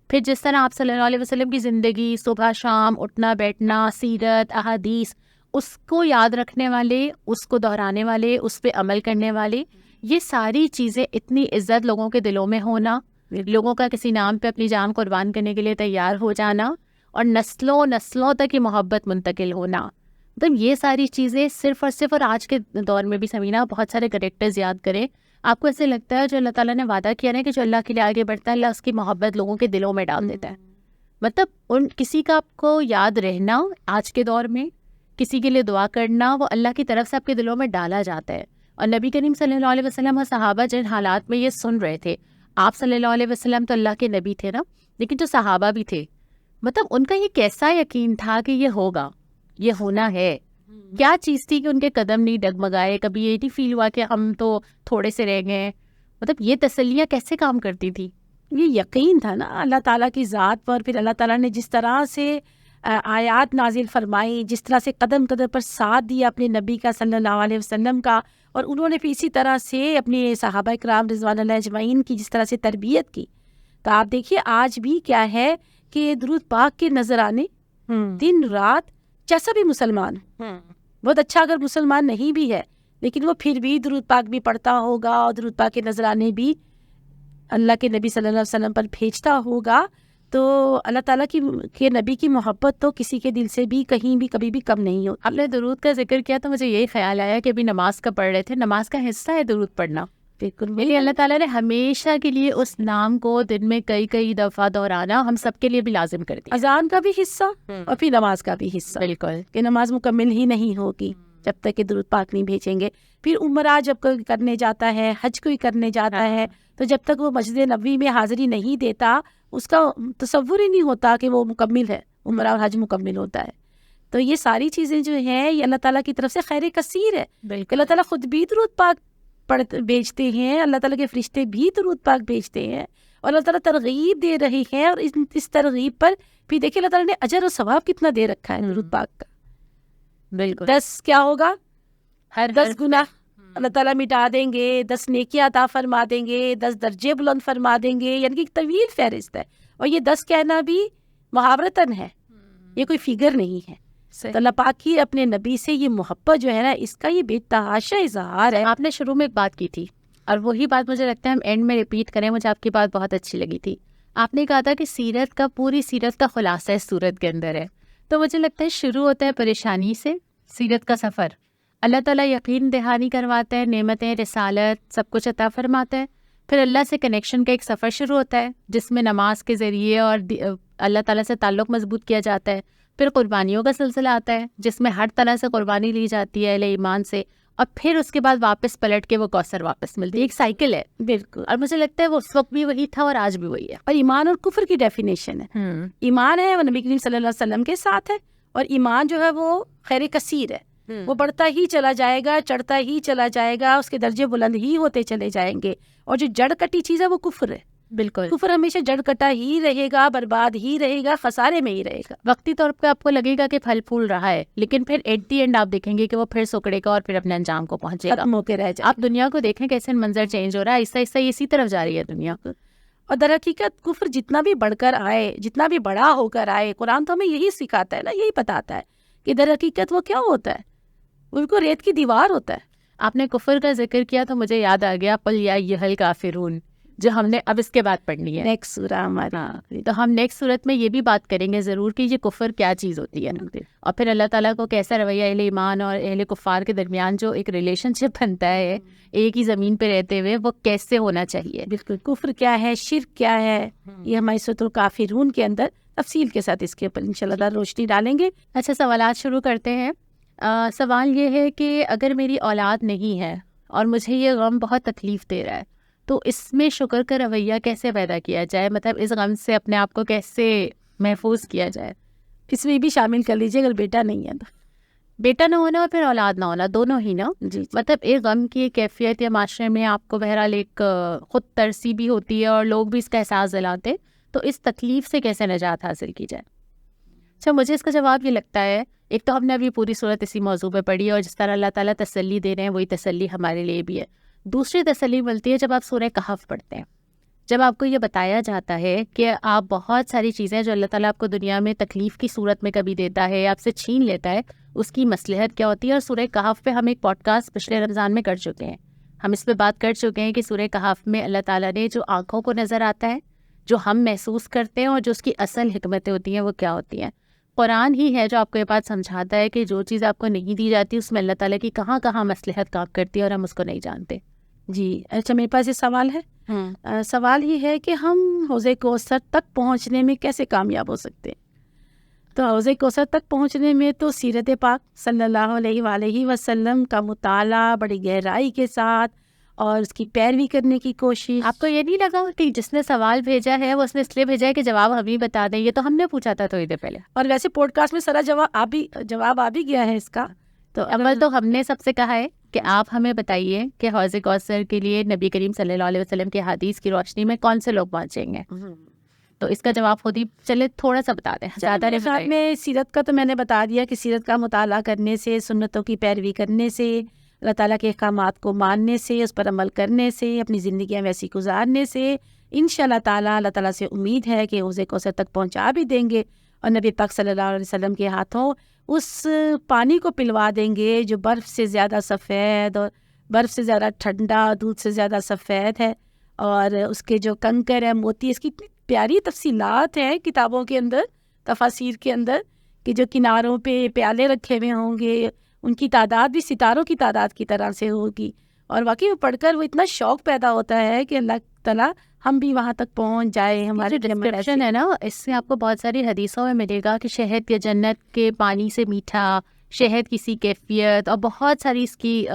پھر جس طرح آپ صلی اللہ علیہ وسلم کی زندگی, صبح شام اٹھنا بیٹھنا, سیرت, احادیث, اس کو یاد رکھنے والے, اس کو دہرانے والے, اس پہ عمل کرنے والے, یہ ساری چیزیں, اتنی عزت لوگوں کے دلوں میں ہونا, لوگوں کا کسی نام پہ اپنی جان قربان کرنے کے لیے تیار ہو جانا, اور نسلوں تک یہ محبت منتقل ہونا, مطلب یہ ساری چیزیں صرف اور آج کے دور میں بھی سمینہ بہت سارے کریکٹرز یاد کریں, آپ کو ایسے لگتا ہے جو اللہ تعالیٰ نے وعدہ کیا نا کہ جو اللہ کے لیے آگے بڑھتا ہے اللہ اس کی محبت لوگوں کے دلوں میں ڈال دیتا ہے. مطلب کسی کا آپ کو یاد رہنا آج کے دور میں, کسی کے لیے دعا کرنا, وہ اللہ کی طرف سے آپ کے دلوں میں ڈالا جاتا ہے. اور نبی کریم صلی اللہ علیہ وسلم اور صحابہ جن حالات میں یہ سن رہے تھے, آپ صلی اللہ علیہ وسلم تو اللہ کے نبی تھے نا, لیکن جو صحابہ بھی تھے, مطلب ان کا یہ کیسا یقین تھا کہ یہ ہوگا, یہ ہونا ہے. کیا چیز تھی کہ ان کے قدم نہیں ڈگمگائے, کبھی یہ نہیں فیل ہوا کہ ہم تو تھوڑے سے رہ گئے. مطلب یہ تسلیاں کیسے کام کرتی تھی؟ یہ یقین تھا نا اللہ تعالیٰ کی ذات پر. پھر اللہ تعالیٰ نے جس طرح سے آیات نازل فرمائی, جس طرح سے قدم قدم پر ساتھ دیا اپنے نبی کا صلی اللہ علیہ وسلم کا, اور انہوں نے پھر اسی طرح سے اپنے صحابہ کرام رضوان اللہ اجمعین کی جس طرح سے تربیت کی. تو آپ دیکھیے آج بھی کیا ہے کہ درود پاک کے نظر آنے دن رات، جیسا بھی مسلمان، بہت اچھا اگر مسلمان نہیں بھی ہے لیکن وہ پھر بھی درود پاک بھی پڑھتا ہوگا اور درود پاک کے نظرانے بھی اللہ کے نبی صلی اللہ علیہ وسلم پر بھیجتا ہوگا، تو اللہ تعالیٰ کے نبی کی محبت تو کسی کے دل سے بھی کہیں بھی کبھی بھی کم نہیں ہوتی۔ آپ نے درود کا ذکر کیا تو مجھے یہی خیال آیا کہ ابھی نماز کا پڑھ رہے تھے، نماز کا حصہ ہے درود پڑھنا، بالکل، یعنی اللہ تعالیٰ نے ہمیشہ کے لیے اس نام کو دن میں کئی دفعہ دہرانا ہم سب کے لیے بھی لازم کر دیا، اذان کا بھی حصہ اور پھر نماز کا بھی حصہ، بالکل، کہ نماز مکمل ہی نہیں ہوگی جب تک کہ درود پاک نہیں بھیجیں گے۔ پھر عمرہ جب کوئی کرنے جاتا ہے، حج کوئی کرنے جاتا ہے، تو جب تک وہ مسجد نبوی میں حاضری نہیں دیتا اس کا تصور ہی نہیں ہوتا کہ وہ مکمل ہے، عمرہ اور حج مکمل ہوتا ہے۔ تو یہ ساری چیزیں جو ہیں یہ اللہ تعالیٰ کی طرف سے خیر کثیر ہے، بالکل، اللہ تعالیٰ خود بھی درود پاک بھیجتے ہیں، اللہ تعالیٰ کے فرشتے بھی درود پاک بھیجتے ہیں، اور اللہ تعالیٰ ترغیب دے رہے ہیں، اور اس ترغیب پر پھر دیکھیں اللہ تعالیٰ نے اجر و ثواب کتنا دے رکھا ہے درود پاک کا۔ بالکل 10 کیا ہوگا، ہر 10 گناہ اللہ تعالیٰ مٹا دیں گے، 10 نیکیاں عطا فرما دیں گے، 10 درجے بلند فرما دیں گے، یعنی کہ ایک طویل فہرست ہے، اور یہ 10 کہنا بھی محاورتاً ہے، یہ کوئی فگر نہیں ہے۔ تو اللہ پاک کی اپنے نبی سے یہ محبت جو ہے نا، اس کا یہ بے تحاشا اظہار ہے۔ آپ نے شروع میں ایک بات کی تھی اور وہی بات مجھے لگتا ہے ہم اینڈ میں ریپیٹ کریں، مجھے آپ کی بات بہت اچھی لگی تھی۔ آپ نے کہا تھا کہ سیرت کا، پوری سیرت کا خلاصہ اس سورت کے اندر ہے، تو مجھے لگتا ہے شروع ہوتا ہے پریشانی سے، سیرت کا سفر، اللہ تعالیٰ یقین دہانی کرواتا ہے، نعمتیں، رسالت، سب کچھ عطا فرماتا ہے، پھر اللہ سے کنیکشن کا ایک سفر شروع ہوتا ہے جس میں نماز کے ذریعے اور اللہ تعالیٰ سے تعلق مضبوط کیا جاتا ہے، پھر قربانیوں کا سلسلہ آتا ہے جس میں ہر طرح سے قربانی لی جاتی ہے اہل ایمان سے، اور پھر اس کے بعد واپس پلٹ کے وہ کوثر واپس ملتی ہے، ایک سائیکل ہے بالکل، اور مجھے لگتا ہے وہ اس وقت بھی وہی تھا اور آج بھی وہی ہے۔ اور ایمان اور کفر کی ڈیفینیشن ہے، ایمان ہے وہ نبی کریم صلی اللہ علیہ وسلم کے ساتھ ہے، اور ایمان جو ہے وہ خیر کثیر ہے، وہ بڑھتا ہی چلا جائے گا، چڑھتا ہی چلا جائے گا، اس کے درجے بلند ہی ہوتے چلے جائیں گے، اور جو جڑ کٹی چیز ہے وہ کفر ہے، بالکل، کفر ہمیشہ جڑ کٹا ہی رہے گا، برباد ہی رہے گا، خسارے میں ہی رہے گا۔ وقتی طور پہ آپ کو لگے گا کہ پھل پھول رہا ہے، لیکن پھر ایٹ دی اینڈ آپ دیکھیں گے کہ وہ پھر سکڑے گا اور پھر اپنے انجام کو پہنچے گا، ختم ہو کے رہ جائے۔ آپ دنیا کو دیکھیں کیسے منظر چینج ہو رہا ہے، آہستہ آہستہ اسی طرف جا رہی ہے دنیا۔ اور در حقیقت کفر جتنا بھی بڑھ کر آئے، جتنا بھی بڑا ہو کر آئے، قرآن تو ہمیں یہی سکھاتا ہے نا، یہی بتاتا ہے کہ در حقیقت وہ کیا ہوتا ہے، وہ کو ریت کی دیوار ہوتا ہے۔ آپ نے کفر کا ذکر کیا تو مجھے یاد آ گیا قل یا ایھا الکافرون، جو ہم نے اب اس کے بعد پڑھنی ہے، نیکسٹ سورہ ہماری۔ تو ہم نیکسٹ صورت میں یہ بھی بات کریں گے ضرور کہ یہ کفر کیا چیز ہوتی ہے، اور پھر اللہ تعالیٰ کو کیسا رویہ اہل ایمان اور اہل کفار کے درمیان جو ایک ریلیشن شپ بنتا ہے ایک ہی زمین پہ رہتے ہوئے، وہ کیسے ہونا چاہیے۔ بالکل، کفر کیا ہے، شرک کیا ہے، یہ ہماری سورۃ الکافرون کے اندر تفصیل کے ساتھ اس کے اوپر انشاءاللہ روشنی ڈالیں گے۔ اچھا، سوالات شروع کرتے ہیں۔ سوال یہ ہے کہ اگر میری اولاد نہیں ہے اور مجھے یہ غم بہت تکلیف دے رہا ہے تو اس میں شکر کا رویہ کیسے پیدا کیا جائے، مطلب اس غم سے اپنے آپ کو کیسے محفوظ کیا جائے؟ اس میں بھی شامل کر لیجیے اگر بیٹا نہیں ہے تو۔ بیٹا نہ ہونا اور پھر اولاد نہ ہونا، دونوں ہی نا، جی مطلب ایک غم کی کیفیت یا معاشرے میں آپ کو بہرحال ایک خود ترسی بھی ہوتی ہے اور لوگ بھی اس کا احساس دلاتے، تو اس تکلیف سے کیسے نجات حاصل کی جائے؟ اچھا، مجھے اس کا جواب یہ لگتا ہے، ایک تو ہم نے ابھی پوری صورت اسی موضوع پہ پڑھی اور جس طرح اللہ تعالیٰ تسلی دے رہے ہیں وہی تسلی ہمارے لیے بھی ہے۔ دوسری تسلی ملتی ہے جب آپ سورہ کہف پڑھتے ہیں، جب آپ کو یہ بتایا جاتا ہے کہ آپ بہت ساری چیزیں جو اللہ تعالیٰ آپ کو دنیا میں تکلیف کی صورت میں کبھی دیتا ہے، آپ سے چھین لیتا ہے، اس کی مصلحت کیا ہوتی ہے۔ اور سورہ کہف پہ ہم ایک پوڈ کاسٹ پچھلے رمضان میں کر چکے ہیں، ہم اس پہ بات کر چکے ہیں کہ سورہ کہف میں اللہ تعالیٰ نے جو آنکھوں کو نظر آتا ہے، جو ہم محسوس کرتے ہیں، اور جو اس کی اصل حکمتیں ہوتی ہیں وہ کیا ہوتی ہیں۔ قرآن ہی ہے جو آپ کو یہ بات سمجھاتا ہے کہ جو چیز آپ کو نہیں دی جاتی اس میں اللہ تعالیٰ کی کہاں کہاں مصلحت کام کرتی ہے اور ہم اس کو نہیں جانتے۔ جی اچھا، میرے پاس یہ سوال ہے، سوال یہ ہے کہ ہم حوض کوثر تک پہنچنے میں کیسے کامیاب ہو سکتے ہیں؟ تو حوض کوثر تک پہنچنے میں تو سیرت پاک صلی اللہ علیہ وآلہ وسلم کا مطالعہ بڑی گہرائی کے ساتھ اور اس کی پیروی کرنے کی کوشش۔ آپ کو یہ نہیں لگا کہ جس نے سوال بھیجا ہے وہ اس نے اس لیے بھیجا ہے کہ جواب ہم ہی بتا دیں؟ یہ تو ہم نے پوچھا تھا تھوڑی دیر پہلے، اور ویسے پوڈ کاسٹ میں سارا جواب آ بھی گیا ہے اس کا۔ تو اول تو ہم نے سب سے کہا ہے کہ آپ ہمیں بتائیے کہ حوض کوثر کے لیے نبی کریم صلی اللہ علیہ وسلم کے حدیث کی روشنی میں کون سے لوگ پہنچیں گے، تو اس کا جواب خود ہی چلے تھوڑا سا بتا دیں، زیادہ نہیں بتائیں۔ میں سیرت کا تو میں نے بتا دیا کہ سیرت کا مطالعہ کرنے سے، سنتوں کی پیروی کرنے سے، اللہ تعالیٰ کے احکامات کو ماننے سے، اس پر عمل کرنے سے، اپنی زندگیاں ویسی گزارنے سے انشاءاللہ تعالیٰ اللہ تعالیٰ سے امید ہے کہ حوض کوثر تک پہنچا بھی دیں گے اور نبی پاک صلی اللہ علیہ وسلم کے ہاتھوں اس پانی کو پلوا دیں گے جو برف سے زیادہ سفید اور برف سے زیادہ ٹھنڈا، دودھ سے زیادہ سفید ہے، اور اس کے جو کنکر ہے، موتی، اس کی اتنی پیاری تفصیلات ہیں کتابوں کے اندر، تفاسیر کے اندر، کہ جو کناروں پہ پیالے رکھے ہوئے ہوں گے، ان کی تعداد بھی ستاروں کی تعداد کی طرح سے ہوگی، اور واقعی وہ پڑھ کر وہ اتنا شوق پیدا ہوتا ہے کہ اللہ تعالیٰ ہم بھی وہاں تک پہنچ جائیں. ہمارے ڈسکرپشن ہے نا، اس سے آپ کو بہت ساری حدیثوں میں ملے گا کہ شہد کے جنت کے پانی سے میٹھا، شہد کی سی کیفیت، اور بہت ساری اس کی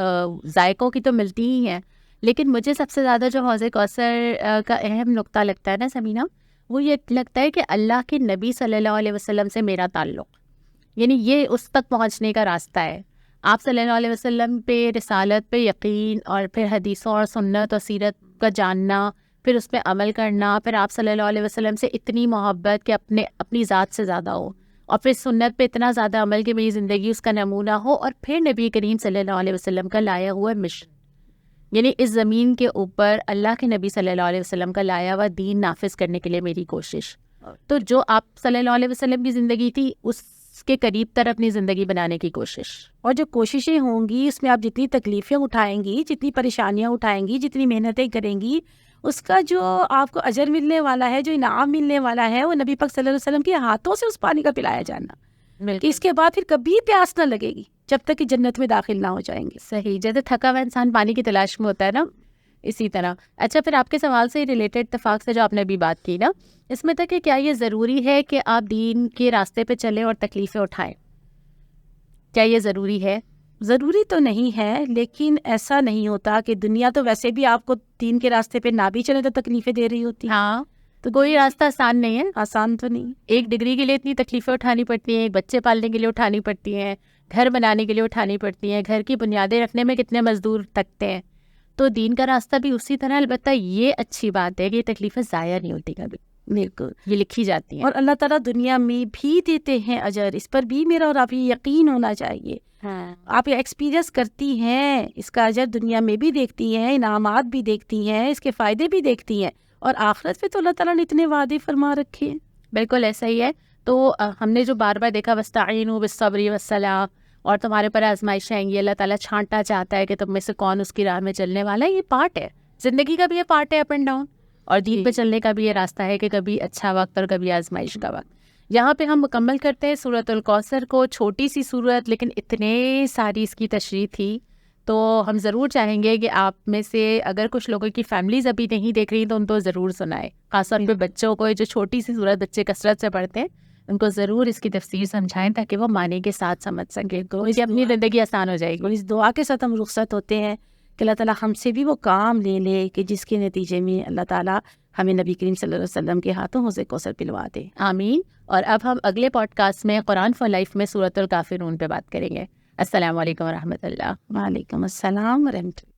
ذائقوں کی تو ملتی ہی ہیں. لیکن مجھے سب سے زیادہ جو حوض کوثر کا اہم نقطہ لگتا ہے نا سمینہ، وہ یہ لگتا ہے کہ اللہ کے نبی صلی اللہ علیہ وسلم سے میرا تعلق، یعنی یہ اس تک پہنچنے کا راستہ ہے. آپ صلی اللہ علیہ وسلم پہ، رسالت پہ یقین، اور پھر حدیثوں اور سنت اور سیرت کا جاننا، پھر اس پہ عمل کرنا، پھر آپ صلی اللہ علیہ وسلم سے اتنی محبت کہ اپنی ذات سے زیادہ ہو، اور پھر سنت پہ اتنا زیادہ عمل کہ میری زندگی اس کا نمونہ ہو، اور پھر نبی کریم صلی اللہ علیہ وسلم کا لایا ہوا مشن، یعنی اس زمین کے اوپر اللہ کے نبی صلی اللہ علیہ وسلم کا لایا ہوا دین نافذ کرنے کے لیے میری کوشش. تو جو آپ صلی اللہ علیہ وسلم کی زندگی تھی اس کے قریب تر اپنی زندگی بنانے کی کوشش. اور جو کوششیں ہوں گی اس میں آپ جتنی تکلیفیں اٹھائیں گی، جتنی پریشانیاں اٹھائیں گی، جتنی محنتیں کریں گی، اس کا جو آپ کو اجر ملنے والا ہے، جو انعام ملنے والا ہے، وہ نبی پاک صلی اللہ علیہ وسلم کے ہاتھوں سے اس پانی کا پلایا جانا، کہ اس کے بعد پھر کبھی پیاس نہ لگے گی جب تک کہ جنت میں داخل نہ ہو جائیں گے. صحیح، جیسے تھکا ہوا انسان پانی کی تلاش میں ہوتا ہے نا، اسی طرح. اچھا، پھر آپ کے سوال سے ریلیٹڈ اتفاق سے جو آپ نے ابھی بات کی نا، اس میں تک کہ کیا یہ ضروری ہے کہ آپ دین کے راستے پہ چلیں اور تکلیفیں اٹھائیں؟ کیا یہ ضروری ہے؟ ضروری تو نہیں ہے، لیکن ایسا نہیں ہوتا کہ دنیا تو ویسے بھی آپ کو دین کے راستے پہ نہ بھی چلے تو تکلیفیں دے رہی ہوتی. ہاں، تو کوئی راستہ آسان نہیں ہے. آسان تو نہیں. ایک ڈگری کے لیے اتنی تکلیفیں اٹھانی پڑتی ہیں، ایک بچے پالنے کے لیے اٹھانی پڑتی ہیں، گھر بنانے کے لیے اٹھانی پڑتی ہیں، گھر کی بنیادیں رکھنے میں کتنے مزدور تھکتے ہیں. تو دین کا راستہ بھی اسی طرح. البتہ یہ اچھی بات ہے کہ یہ تکلیفیں ضائع نہیں ہوتی کبھی، بالکل یہ لکھی جاتی ہیں، اور اللہ تعالیٰ دنیا میں بھی دیتے ہیں اجر. اس پر بھی میرا اور آپ یہ یقین ہونا چاہیے. آپ یہ ایکسپیرینس کرتی ہیں، اس کا اجر دنیا میں بھی دیکھتی ہیں، انعامات بھی دیکھتی ہیں، اس کے فائدے بھی دیکھتی ہیں، اور آخرت پہ تو اللہ تعالیٰ نے اتنے وعدے فرما رکھے ہیں. بالکل ایسا ہی ہے. تو ہم نے جو بار بار دیکھا وَاسْتَعِینُوا بِالصَّبْرِ وَالصَّلَاةِ، اور تمہارے پر آزمائش آئیں گی، اللہ تعالیٰ چھانٹا چاہتا ہے کہ تم میں سے کون اس کی راہ میں چلنے والا ہے. یہ پارٹ ہے زندگی کا، بھی یہ پارٹ ہے اپ اینڈ ڈاؤن، اور دین پہ چلنے کا بھی یہ راستہ ہے کہ کبھی اچھا وقت اور کبھی آزمائش کا وقت. یہاں پہ ہم مکمل کرتے ہیں سورۃ الکوثر کو. چھوٹی سی سورت لیکن اتنے ساری اس کی تشریح تھی. تو ہم ضرور چاہیں گے کہ آپ میں سے اگر کچھ لوگوں کی فیملیز ابھی نہیں دیکھ رہی تو ان کو ضرور سنائے، خاص طور پہ بچوں کو. جو چھوٹی سی سورت بچے کثرت سے پڑھتے ہیں ان کو ضرور اس کی تفسیر سمجھائیں تاکہ وہ معنی کے ساتھ سمجھ سکیں، تو اس سے اپنی زندگی آسان ہو جائے گی. اور اس دعا کے ساتھ ہم رخصت ہوتے ہیں کہ اللہ تعالیٰ ہم سے بھی وہ کام لے لے کہ جس کے نتیجے میں اللہ تعالیٰ ہمیں نبی کریم صلی اللہ علیہ وسلم کے ہاتھوں حوض کوثر پلوا دے. آمین. اور اب ہم اگلے پوڈ کاسٹ میں قرآن فار لائف میں سورۃ الکافرون پہ بات کریں گے. السلام علیکم ورحمۃ اللہ. وعلیکم السلام ورحمۃ اللہ.